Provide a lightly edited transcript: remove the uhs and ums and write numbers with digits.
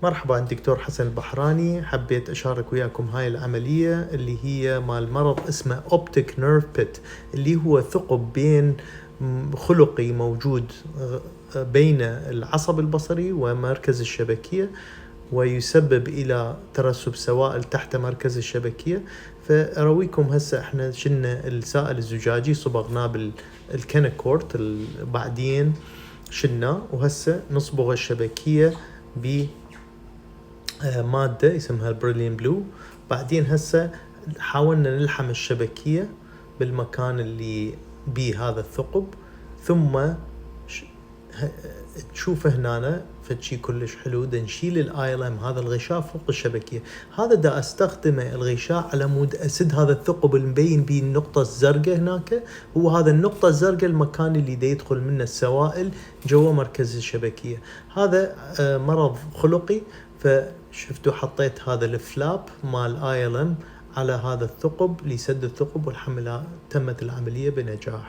مرحبا، أنا دكتور حسن البحراني. حبيت أشارك وياكم هاي العملية اللي هي مال مرض اسمه Optic Nerve Pit، اللي هو ثقب بين خلقي موجود بين العصب البصري ومركز الشبكية، ويسبب إلى ترسب سوائل تحت مركز الشبكية. فأرويكم هسه احنا شلنا السائل الزجاجي صبغناه بالكنكورت، بعدين شلناه وهسه نصبغ الشبكية بمادة اسمها البريلين بلو. بعدين هسه حاولنا نلحم الشبكية بالمكان اللي بيه هذا الثقب، ثم تشوفه هنا فشي كلش حلو. دا نشيل الايلم، هذا الغشاء فوق الشبكية، هذا دا استخدمه الغشاء على مود اسد هذا الثقب المبين بيه النقطة الزرقاء هناك. هو هذا النقطة الزرقاء المكان اللي دا يدخل منه السوائل جوا مركز الشبكية. هذا مرض خلقي، فشفتوا حطيت هذا الفلاب مال ايلم على هذا الثقب لسد الثقب، والحمد لله تمت العملية بنجاح.